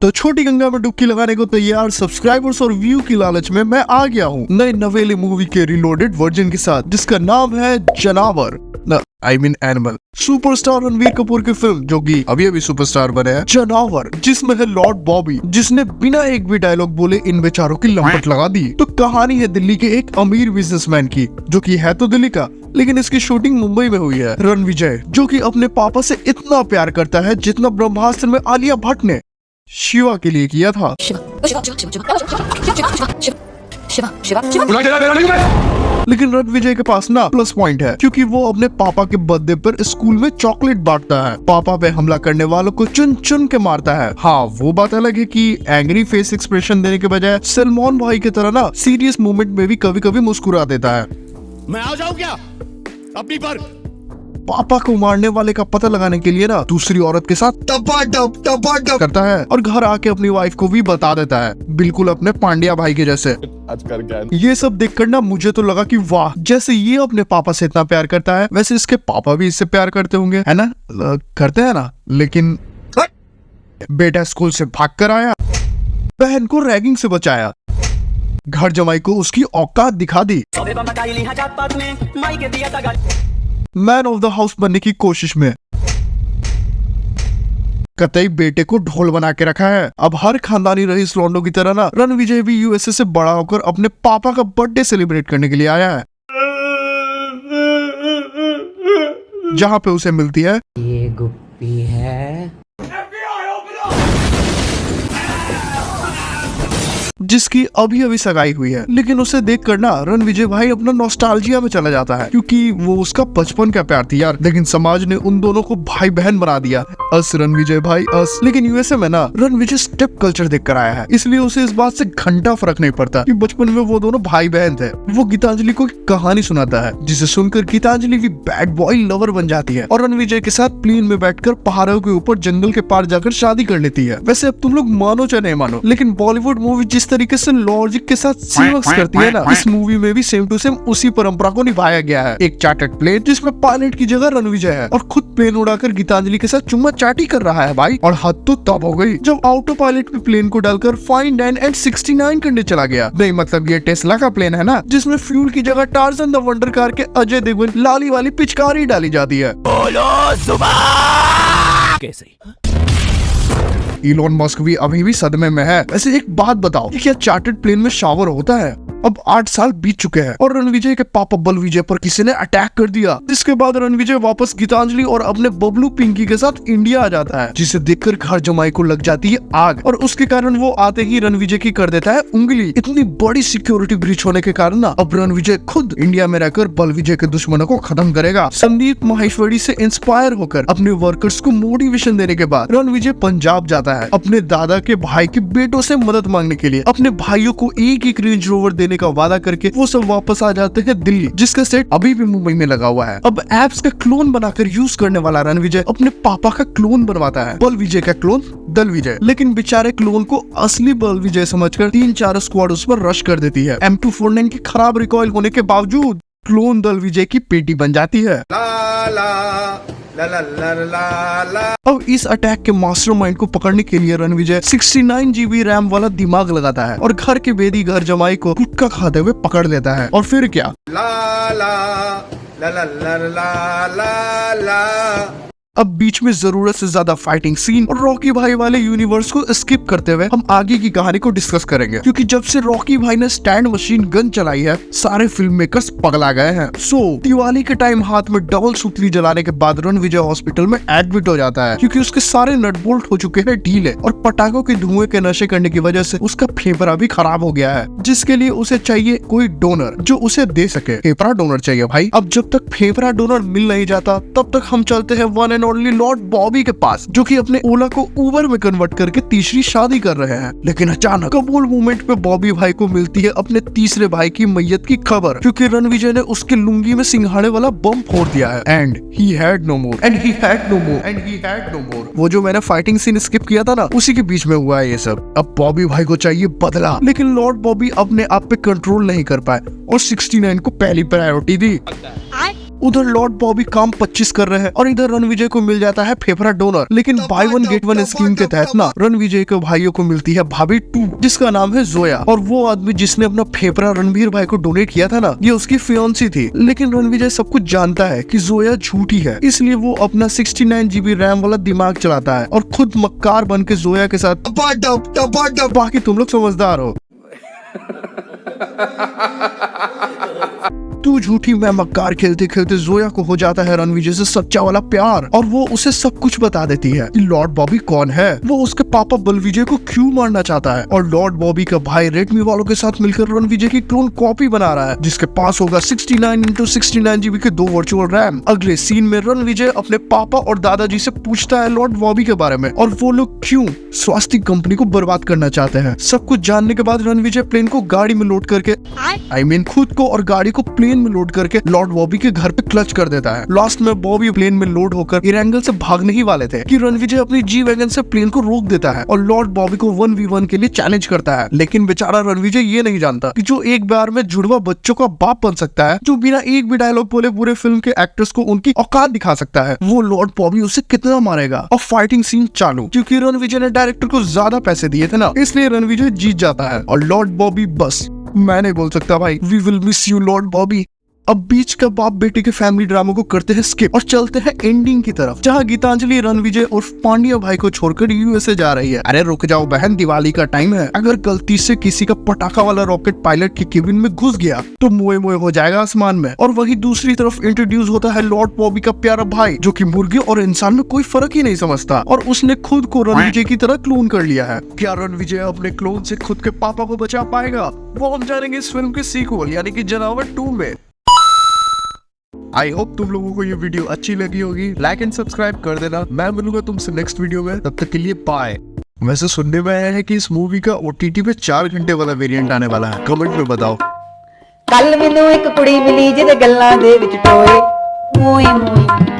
तो छोटी गंगा में डुबकी लगाने को तैयार सब्सक्राइबर्स और व्यू की लालच में मैं आ गया हूँ नए नवेली मूवी के रिलोडेड वर्जन के साथ, जिसका नाम है जनावर, I mean animal. Superstar Ranveer Kapoor की फिल्म, जो कि अभी अभी सुपरस्टार बने हैं, जनावर, जिसमें है लॉर्ड बॉबी, जिसने बिना एक भी डायलॉग बोले इन बेचारों की लंपट लगा दी। तो कहानी है दिल्ली के एक अमीर बिजनेसमैन की, जो कि है तो दिल्ली का, लेकिन इसकी शूटिंग मुंबई में हुई है। रणविजय, जो कि अपने पापा से इतना प्यार करता है जितना ब्रह्मास्त्र में आलिया भट्ट ने शिवा के लिए किया था। लेकिन रणविजय के पास ना प्लस पॉइंट है, क्योंकि वो अपने पापा के बर्थडे पर स्कूल में चॉकलेट बांटता है। पापा पे हमला करने वालों को चुन चुन के मारता है। हाँ, वो बात अलग है कि एंग्री फेस एक्सप्रेशन देने के बजाय सलमान भाई की तरह ना सीरियस मोमेंट में भी कभी कभी मुस्कुरा देता है। मैं आ जाऊं क्या अपनी पर? पापा को मारने वाले का पता लगाने के लिए ना दूसरी औरत के साथ टपा करता है और घर आके अपनी वाइफ को भी बता देता है, बिल्कुल अपने पांड्या भाई के जैसे। आजकल क्या ये सब देखकर ना मुझे तो लगा कि वाह, जैसे ये अपने पापा से इतना प्यार करता है, वैसे इसके पापा भी इससे प्यार करते होंगे, है ना? करते हैं ना। लेकिन बेटा स्कूल से भाग कर आया, बहन को रैगिंग से बचाया, घर जमाई को उसकी औकात दिखा दी, मैन ऑफ द हाउस बनने की कोशिश में कतई बेटे को ढोल बना के रखा है। अब हर खानदानी रईस लॉन्डो की तरह ना रणविजय भी यूएसए से बड़ा होकर अपने पापा का बर्थडे सेलिब्रेट करने के लिए आया है, जहां पे उसे मिलती है ये गुप्पी है, जिसकी अभी अभी सगाई हुई है। लेकिन उसे देख कर ना रणविजय भाई अपना नॉस्टैल्जिया में चला जाता है, क्योंकि वो उसका बचपन का प्यार थी यार। लेकिन समाज ने उन दोनों को भाई बहन बना दिया, अस रणविजय भाई अस। लेकिन यूएसए में ना रणविजय स्टेप कल्चर देख कर आया है, इसलिए उसे इस बात से घंटा फर्क नहीं पड़ता कि बचपन में वो दोनों भाई बहन थे। वो गीतांजलि को कहानी सुनाता है, जिसे सुनकर गीतांजलि भी बैड बॉय लवर बन जाती है और रणविजय के साथ प्लेन में बैठकर पहाड़ों के ऊपर जंगल के पार जाकर शादी कर लेती है। वैसे अब तुम लोग मानो चाहे नहीं मानो, लेकिन बॉलीवुड मूवी जिस तरीके से लॉजिक के साथ सीमक्स करती है ना, इस मूवी में भी सेम टू सेम उसी परंपरा को निभाया गया है। एक चार्टर्ड प्लेन जिसमें पायलट की जगह रणविजय है और खुद प्लेन उड़ाकर गीतांजलि के साथ चुम्मा चाटी कर रहा है भाई। और हद तो तब हो गई जब ऑटो पायलट में प्लेन को डालकर फाइन 9 एंड 69 करने चला गया। नहीं मतलब ये टेस्ला का प्लेन है ना, जिसमें फ्यूल की जगह टार्जन द वंडर कार के अजय देवगन लाली वाली पिचकारी डाली जाती है। बोलो सुबह कैसे? इलॉन मस्क भी अभी भी सदमे में है। वैसे एक बात बताओ, क्या चार्टर्ड प्लेन में शावर होता है? अब 8 साल बीत चुके हैं और रणविजय के पापा बलविजय पर किसी ने अटैक कर दिया, जिसके बाद रणविजय वापस गीतांजलि और अपने बबलू पिंकी के साथ इंडिया आ जाता है, जिसे देखकर घर जमाई को लग जाती है आग और उसके कारण वो आते ही रणविजय की कर देता है उंगली। इतनी बड़ी सिक्योरिटी ब्रीच होने के कारण ना अब रणविजय खुद इंडिया में रहकर बलविजय के दुश्मनों को खत्म करेगा। संदीप माहेश्वरी से इंस्पायर होकर अपने वर्कर्स को मोटिवेशन देने के बाद रणविजय पंजाब जाता है अपने दादा के भाई के बेटों से मदद मांगने के लिए। अपने भाइयों को एक रेंज रोवर देने का वादा करके वो सब वापस आ जाते हैं दिल्ली, जिसका सेट अभी भी मुंबई में लगा हुआ है। अब एप्स का क्लोन बनाकर यूज करने वाला रणविजय अपने पापा का क्लोन बनवाता है, बलविजय का क्लोन दलविजय। लेकिन बेचारे क्लोन को असली बलविजय समझकर 3-4 स्क्वाड उस पर रश कर देती है। M249 की खराब रिकॉइल होने के बावजूद क्लोन दलविजय की पेटी बन जाती है। अब इस अटैक के मास्टरमाइंड को पकड़ने के लिए रणविजय 69 GB रैम वाला दिमाग लगाता है और घर के बेदी घर जमाई को गुटखा खाते हुए पकड़ लेता है। और फिर क्या, अब बीच में जरूरत से ज्यादा फाइटिंग सीन और रॉकी भाई वाले यूनिवर्स को स्किप करते हुए हम आगे की कहानी को डिस्कस करेंगे, क्योंकि जब से रॉकी भाई ने स्टैंड मशीन गन चलाई है सारे फिल्म मेकर्स पगला गए हैं। दिवाली के टाइम हाथ में डबल सूतली जलाने के बाद रणविजय हॉस्पिटल में एडमिट हो जाता है, क्योंकि उसके सारे नट बोल्ट हो चुके हैं ढीले और पटाखों के धुएं के नशे करने की वजह से उसका फेफड़ा भी खराब हो गया है, जिसके लिए उसे चाहिए कोई डोनर जो उसे दे सके। फेफड़ा डोनर चाहिए भाई। अब जब तक फेफड़ा डोनर मिल नहीं जाता तब तक हम चलते हैं one and only Lord Bobby के पास, जो कि अपने ओला को उबर में कन्वर्ट करके तीसरी शादी कर रहे हैं। लेकिन अचानक कबूल मूवमेंट पे बॉबी भाई को मिलती है अपने तीसरे भाई की मैयत की खबर, क्योंकि रणविजय ने उसके लुंगी में सिंघाड़े वाला बम फोड़ दिया है। And he had no more and he had no more and he had no more. वो जो मैंने फाइटिंग सीन स्किप किया था ना, उसी के बीच में हुआ है ये सब। अब बॉबी भाई को चाहिए बदला, लेकिन लॉर्ड बॉबी अपने आप पे कंट्रोल नहीं कर पाए और 69 को पहली प्रायोरिटी दी। उधर लॉर्ड बॉबी काम 25 कर रहे हैं और इधर रणविजय को मिल जाता है फेफड़ा डोनर। लेकिन by one get one scheme के तहत ना रणविजय के भाइयों को मिलती है भाभी 2 जिसका नाम है जोया। और वो आदमी जिसने अपना फेफड़ा रणवीर भाई को डोनेट किया था ना, ये उसकी फियांसी थी। लेकिन रणविजय सब कुछ जानता है कि जोया झूठी है, इसलिए वो अपना 69 GB रैम वाला दिमाग चलाता है और खुद मक्कार बन के जोया के साथ बाकी तुम लोग समझदार हो। तू झूठी मैं मक्कार खेलते खेलते जोया को हो जाता है रणविजय से सच्चा वाला प्यार और वो उसे सब कुछ बता देती है कि लॉर्ड बॉबी कौन है, वो उसके पापा बलविजय को क्यों मारना चाहता है और लॉर्ड बॉबी का भाई रेडमी वालों के साथ मिलकर रणविजय की क्लोन कॉपी बना रहा है जिसके पास होगा 69x69 GB के 2 वर्चुअल रैम। अगले सीन में रणविजय अपने पापा और दादाजी से पूछता है लॉर्ड बॉबी के बारे में और वो लोग क्यों स्वास्तिक कंपनी को बर्बाद करना चाहते हैं। सब कुछ जानने के बाद रणविजय प्लेन को गाड़ी में लोड करके खुद को और गाड़ी को प्लेन में लोड करके लॉर्ड बॉबी के घर पे क्लच कर देता है। लास्ट में बॉबी प्लेन में लोड होकर इरेंगल से भागने ही वाले थे कि रणविजय अपनी जी वैगन से प्लेन को रोक देता है और लॉर्ड बॉबी को 1v1 के लिए चैलेंज करता है। लेकिन बेचारा रणविजय ये नहीं जानता कि जो एक बार में जुड़वा बच्चों का बाप बन सकता है, जो बिना एक भी डायलॉग बोले पूरे फिल्म के एक्टर्स को उनकी औकात दिखा सकता है, वो लॉर्ड बॉबी उसे कितना मारेगा। और फाइटिंग सीन चालू। क्योंकि रणविजय ने डायरेक्टर को ज्यादा पैसे दिए थे ना, इसलिए रणविजय जीत जाता है और लॉर्ड बॉबी बस मैं नहीं बोल सकता भाई, we will miss you Lord Bobby. अब बीच का बाप बेटे के फैमिली ड्रामा को करते हैं स्किप और चलते हैं एंडिंग की तरफ, जहां गीतांजलि रणविजय और पांड्या भाई को छोड़कर यूएसए जा रही है। अरे रुक जाओ बहन, दिवाली का टाइम है, अगर गलती से किसी का पटाखा वाला रॉकेट पायलट के केबिन में घुस गया तो मोए मोए हो जाएगा आसमान में। और वही दूसरी तरफ इंट्रोड्यूस होता है लॉर्ड बॉबी का प्यारा भाई, जो कि मुर्गे और इंसान में कोई फर्क ही नहीं समझता और उसने खुद को रणविजय की तरह क्लोन कर लिया है। क्या रणविजय अपने क्लोन से खुद के पापा को बचा पाएगा? वो हम जानेंगे इस फिल्म के सीक्वल यानी कि जनावर 2 में। आई होप तुम लोगों को ये वीडियो अच्छी लगी होगी। लाइक एंड सब्सक्राइब कर देना। मैं मिलूंगा तुमसे नेक्स्ट वीडियो में, तब तक के लिए बाय। वैसे सुनने में आया है कि इस मूवी का OTT पे 4 घंटे वाला वेरिएंट आने वाला है, कमेंट में बताओ। ਕੱਲ ਮੈਨੂੰ ਇੱਕ ਕੁੜੀ ਮਿਲੀ ਜਿਹਦੇ ਗੱਲਾਂ ਦੇ ਵਿੱਚ ਟੋਏ ਮੋਏ ਮੋਏ